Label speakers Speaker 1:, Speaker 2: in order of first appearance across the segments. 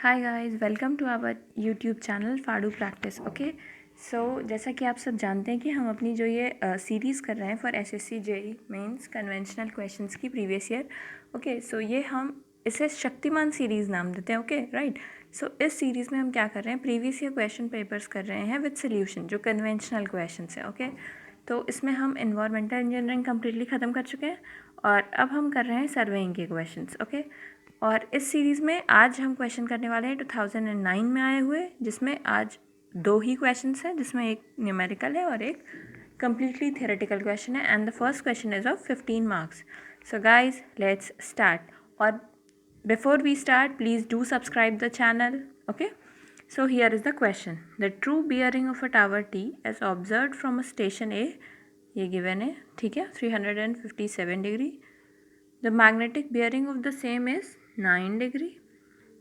Speaker 1: Hi guys, welcome to our YouTube channel Fadu practice. Okay, so जैसा कि आप सब जानते हैं कि हम अपनी जो ये सीरीज़ कर रहे हैं for SSC JE mains conventional questions की प्रीवियस ईयर। ओके, सो ये हम इसे शक्तिमान सीरीज़ नाम देते हैं। Okay right. सो इस सीरीज़ में हम क्या कर रहे हैं, प्रीवियस ईयर क्वेश्चन पेपर्स कर रहे हैं विद सोल्यूशन, जो कन्वेंशनल क्वेश्चन है। ओके, तो इसमें हम इन्वायरमेंटल इंजीनियरिंग कम्प्लीटली ख़त्म कर चुके हैं और अब हम कर रहे हैं सर्वेइंग के क्वेश्चंस। ओके, और इस सीरीज़ में आज हम क्वेश्चन करने वाले हैं 2009 में आए हुए, जिसमें आज 2 ही क्वेश्चंस हैं, जिसमें एक न्यूमेरिकल है और एक कम्प्लीटली थियोरेटिकल क्वेश्चन है। And the first question is of 15 marks. So guys let's start. और before we start please do subscribe the channel. Okay, so here is the question. The true bearing of a tower T as observe from a station A, ये given है, ठीक है, 357 degree. The magnetic bearing of the same is 9 degree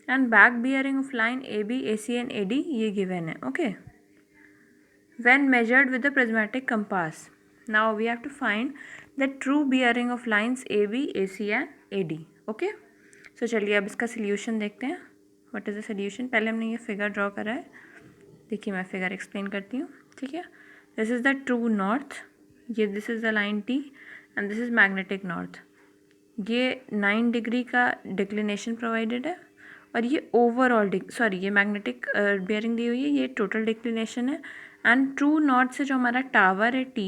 Speaker 1: and back bearing of line AB, AC and AD ये given है. Okay, when measured with the prismatic compass, now we have to find the true bearing of lines AB, AC and AD. Okay, so चलिए अब इसका solution देखते हैं. What is the solution? पहले हमने ये फिगर ड्रॉ करा है, देखिए मैं फिगर एक्सप्लेन करती हूँ. ठीक है, this is the true north, ये this is the line T and this is magnetic north. ये 9 डिग्री का डिक्लिनेशन प्रोवाइडेड है और ये ओवरऑल ये मैग्नेटिक बेयरिंग दी हुई है, ये टोटल डिक्लिनेशन है. एंड ट्रू नॉर्थ से जो हमारा टावर है T,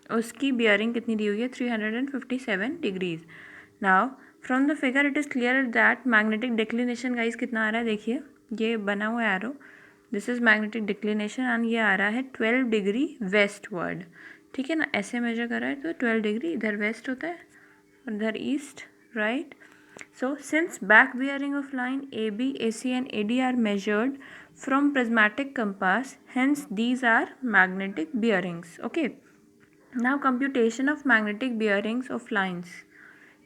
Speaker 1: उसकी बेयरिंग कितनी दी हुई है, 357 degrees. Now from the figure it is clear that magnetic declination guys कितना आ रहा है, देखिए ये बना हुआ है arrow, this is magnetic declination and ये आ रहा है 12 डिग्री वेस्ट वर्ड. ठीक है ना, ऐसे मेजर करा है तो 12 डिग्री इधर वेस्ट होता है, other east, right? So since back bearing of line AB, AC and AD are measured from prismatic compass, hence these are magnetic bearings. Okay, now computation of magnetic bearings of lines.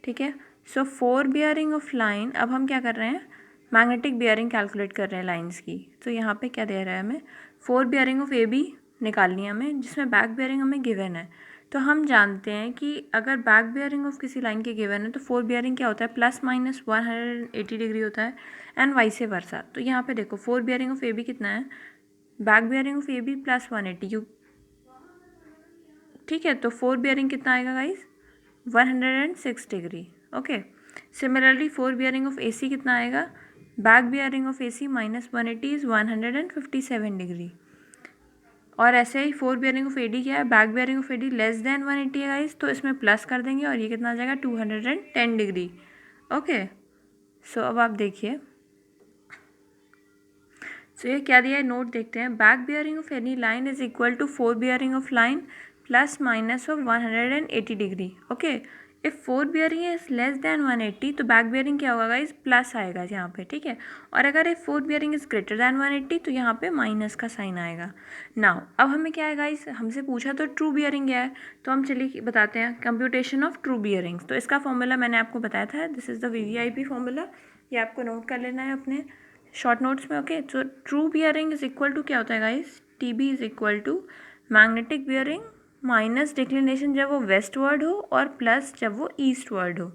Speaker 1: ठीक है, so 4 bearing of line, अब हम क्या कर रहे हैं, magnetic bearing calculate कर रहे हैं लाइंस की. तो यहाँ पे क्या दे रहा है हमें, 4 बियरिंग ऑफ AB निकालनी है हमें, जिसमें बैक बियरिंग हमें गिवन है. तो हम जानते हैं कि अगर बैक बियरिंग ऑफ किसी लाइन के गिवन है तो 4 बियरिंग क्या होता है, प्लस माइनस 180 डिग्री होता है एंड वाइस वर्सा. तो यहाँ पे देखो 4 बियरिंग ऑफ AB कितना है, back bearing of AB plus 180. ठीक है, तो 4 बियरिंग कितना आएगा guys, 106 degree. Okay, similarly 4 bearing of AC कितना आएगा, back bearing of AC minus 180 is 157 degree. और ऐसे ही 4 बियरिंग ऑफ AD क्या है, back bearing of AD less than 180 है गाइस, तो इसमें प्लस कर देंगे और ये कितना आ जाएगा, 210 डिग्री. ओके, सो अब आप देखिए, सो ये क्या दिया है, नोट देखते हैं. Back bearing of any line is equal to 4 bearing of line plus minus of 180 degree. Okay, if 4 bearing is less than 180 तो बैक बियरिंग क्या होगा गाइज, प्लस आएगा यहाँ पे. ठीक है, और अगर if 4 bearing is greater than 180 तो यहाँ पे माइनस का साइन आएगा. नाउ अब हमें क्या है गाइज, हमसे पूछा तो ट्रू बियरिंग क्या है, तो हम चलिए बताते हैं कंप्यूटेशन ऑफ ट्रू बियरिंग्स. तो इसका फॉर्मूला मैंने आपको बताया था, this is the VVIP formula, ये आपको नोट कर लेना है अपने शॉर्ट नोट्स में. ओके, तो true bearing is equal to क्या होता है guys, TB is equal to magnetic bearing minus declination जब वो वेस्ट वर्ड हो और प्लस जब वो ईस्ट वर्ड हो.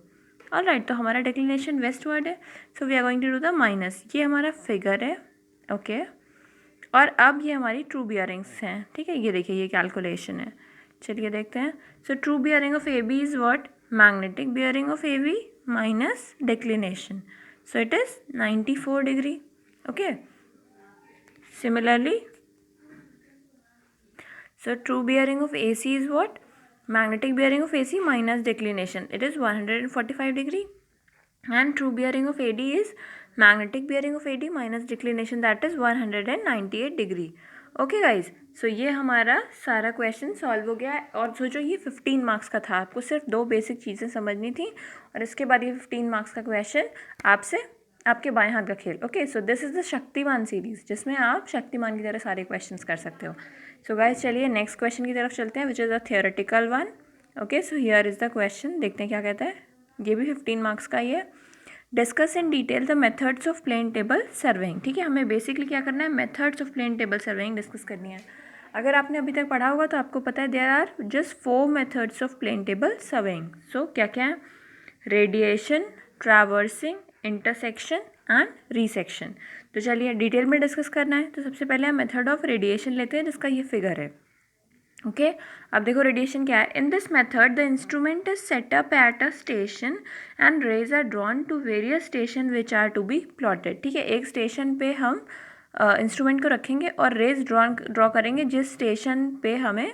Speaker 1: ऑल राइट, तो हमारा डिक्लिनेशन वेस्ट वर्ड है, so we are going to do the minus. ये हमारा फिगर है. ओके, और अब ये हमारी ट्रू बियरिंग्स हैं. ठीक है, ये देखिए ये कैलकुलेशन है. चलिए देखते हैं. So true bearing of AB is what, magnetic bearing of AB minus declination, so it is 94 degree. Okay, similarly, so true bearing of AC is what, magnetic bearing of AC minus declination, it is 145 degree. And true bearing of AD is magnetic bearing of AD minus declination, that is 198 degree. Okay guys, so ये हमारा सारा question solve हो गया है. और सोचो ये 15 marks का था, आपको सिर्फ 2 बेसिक चीज़ें समझनी थी और इसके बाद ये 15 मार्क्स का क्वेश्चन आपसे आपके बाएं हाथ का खेल. Okay, so this is the Shaktimaan series, जिसमें आप शक्तिमान की तरह सारे क्वेश्चंस कर सकते हो. सो गाइज चलिए नेक्स्ट क्वेश्चन की तरफ चलते हैं, which is a theoretical one. Okay, so here is the question, देखते हैं क्या कहता है. ये भी 15 मार्क्स का ही है. Discuss in detail the methods of plane table surveying. ठीक है, हमें बेसिकली क्या करना है, methods of plane table surveying discuss करनी है. अगर आपने अभी तक पढ़ा होगा तो आपको पता है there are just 4 methods of plane table surveying. So क्या क्या है, radiation, traversing, intersection and resection. तो चलिए डिटेल में डिस्कस करना है। तो सबसे पहले हम मेथड ऑफ रेडिएशन लेते हैं जिसका ये फिगर है। ओके अब देखो रेडिएशन क्या है। In this method the instrument is set up at a station and rays are drawn to various station which are to be plotted. ठीक है, एक स्टेशन पे हम इंस्ट्रूमेंट को रखेंगे और रेज ड्रॉ करेंगे जिस स्टेशन पे हमें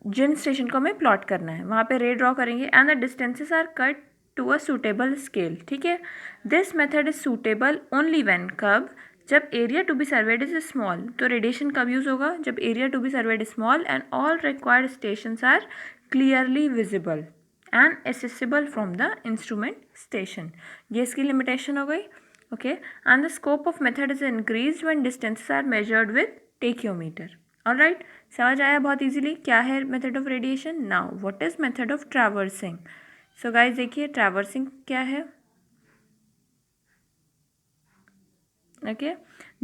Speaker 1: जिन स्टेशन को हमें प्लॉट करना है वहाँ पे रे ड्रॉ करेंगे and the distances are cut to a suitable scale. ठीक है, this method is suitable only when कब, जब area to be surveyed is small. तो रेडिएशन कब यूज़ होगा, जब area to be surveyed is small and all required stations are clearly visible and accessible from the instrument station. ये इसकी limitation हो गई। Okay and the scope of method is increase when distances are measured with tacheometer. All right, समझ आया बहुत easily क्या है method of radiation. Now what is method of traversing. So guys देखिए ट्रैवर्सिंग क्या है। Okay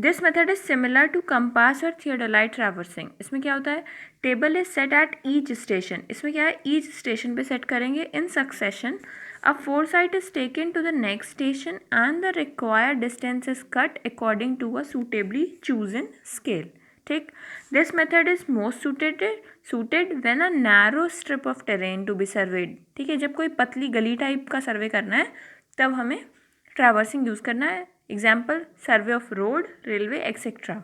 Speaker 1: this method is similar to compass और theodolite traversing. इसमें क्या होता है, table is set at each station. इसमें क्या है, ईच स्टेशन पे सेट करेंगे इन सक्सेशन। अब foresight is taken to the next station and the required distance is cut according to a suitably chosen scale. ठीक, this method is most suited when a narrow strip of terrain to be surveyed. ठीक है, जब कोई पतली गली type का सर्वे करना है तब हमें ट्रैवर्सिंग यूज़ करना है। Example survey of road, railway etcetera.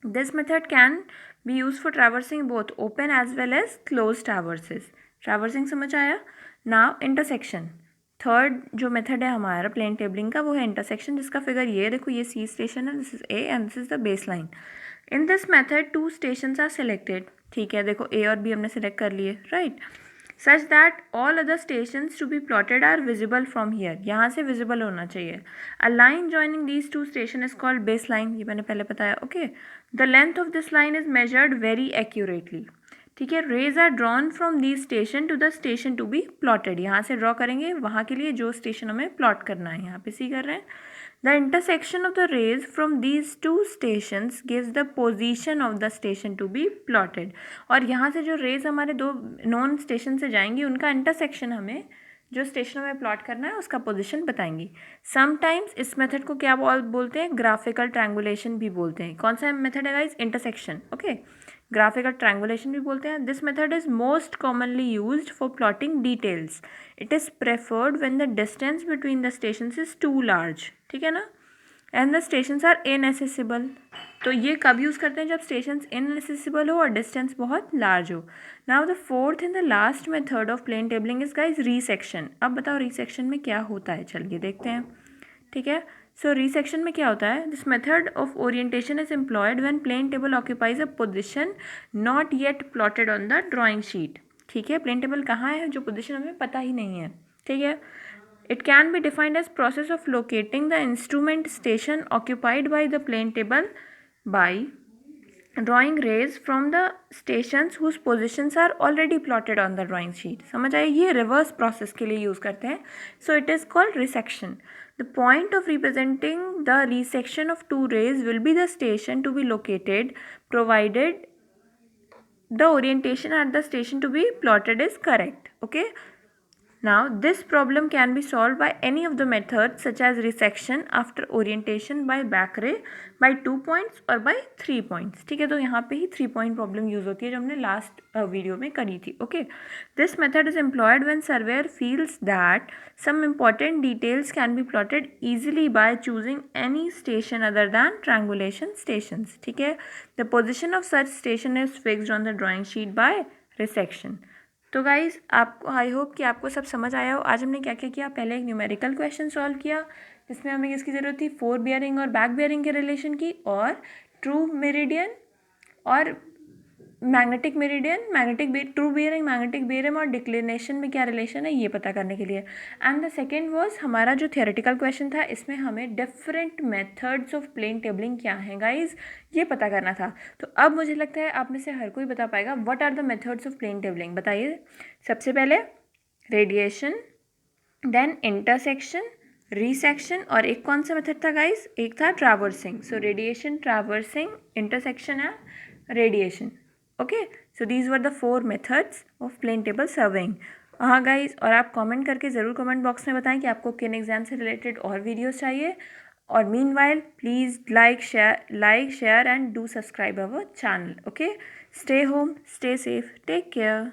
Speaker 1: This method can be use for traversing both open as well as close traverses. Traversing समझ आया। नाउ इंटरसेक्शन, थर्ड जो मेथड है हमारा प्लेन टेबलिंग का वो है इंटरसेक्शन, जिसका फिगर ये देखो, ये सी स्टेशन है, this is A and this is the base line. In this method two stations are selected. ठीक है, देखो ए और बी हमने सिलेक्ट कर लिए, right, such that all other stations to be plotted are visible from here. यहाँ से visible होना चाहिए। A line joining these two station is called base line, ये मैंने पहले बताया। Okay the length of this line is measured very accurately. ठीक है, rays are drawn from the station to the station to be plotted. यहाँ से draw करेंगे वहाँ के लिए जो स्टेशन हमें प्लॉट करना है, यहाँ पे सी कर रहे हैं। The intersection of the rays from these two stations gives the position of the station to be plotted. और यहाँ से जो रेज हमारे दो नॉन स्टेशन से जाएंगी उनका इंटरसेक्शन हमें जो स्टेशन हमें प्लॉट करना है उसका पोजीशन बताएंगी। समटाइम्स इस मेथड को क्या बोलते हैं, ग्राफिकल ट्रायंगुलेशन भी बोलते हैं। कौन सा मेथड है guys, intersection. Okay graphical triangulation भी बोलते हैं। This method is most commonly used for plotting details. It is preferred when the distance between the stations is too large. ठीक है ना, and the stations are inaccessible. तो ये कब use करते हैं, जब स्टेशंस इनएसेसिबल हो और डिस्टेंस बहुत लार्ज हो। Now the fourth and the last method of plane tabling is guys resection. अब बताओ रीसेक्शन में क्या होता है, चलिए देखते हैं। ठीक है, सो रीसेक्शन में क्या होता है, this method of orientation is employed when plane table occupies a position not yet plotted on the drawing sheet. ठीक है, प्लेन टेबल कहाँ है, जो पोजिशन हमें पता ही नहीं है। ठीक है, it can be defined as process of locating the instrument station occupied by the plane table by drawing rays from the stations whose positions are already plotted on the drawing sheet. समझ आए, ये reverse process के लिए use करते हैं। So it is called resection. The point of representing the resection of two rays will be the station to be located provided the orientation at the station to be plotted is correct. Okay. Now this problem can be solved by any of the methods such as resection after orientation by back ray by 2 points or by 3 points. ठीक है, तो यहाँ पे ही 3 point problem use होती है जो हमने last video में करी थी. Okay, this method is employed when surveyor feels that some important details can be plotted easily by choosing any station other than triangulation stations. ठीक है, the position of such station is fixed on the drawing sheet by resection. तो guys आपको I hope कि आपको सब समझ आया हो। आज हमने क्या क्या किया, पहले एक न्यूमेरिकल क्वेश्चन सॉल्व किया जिसमें हमें किसकी ज़रूरत थी, फोर बियरिंग और बैक बियरिंग के रिलेशन की, और ट्रू मेरिडियन और magnetic meridian, true bearing, magnetic bearing और डिक्लिनेशन में क्या रिलेशन है ये पता करने के लिए। एंड द सेकेंड वाज हमारा जो थियोरेटिकल क्वेश्चन था, इसमें हमें different methods of plane tabling क्या हैं गाइज ये पता करना था। तो अब मुझे लगता है आप में से हर कोई बता पाएगा what are the methods of plane tabling. बताइए, सबसे पहले रेडिएशन, देन इंटरसेक्शन, रीसेक्शन, और एक कौन सा मेथड था गाइज, एक था traversing. So radiation, traversing, intersection and radiation. Okay, so these were the four methods of plane table surveying. हाँ गाइस, और आप कमेंट करके ज़रूर कमेंट बॉक्स में बताएं कि आपको किन एग्ज़ाम से रिलेटेड और वीडियोस चाहिए। और meanwhile please like share and do subscribe our channel. Okay, stay home, stay safe, take care.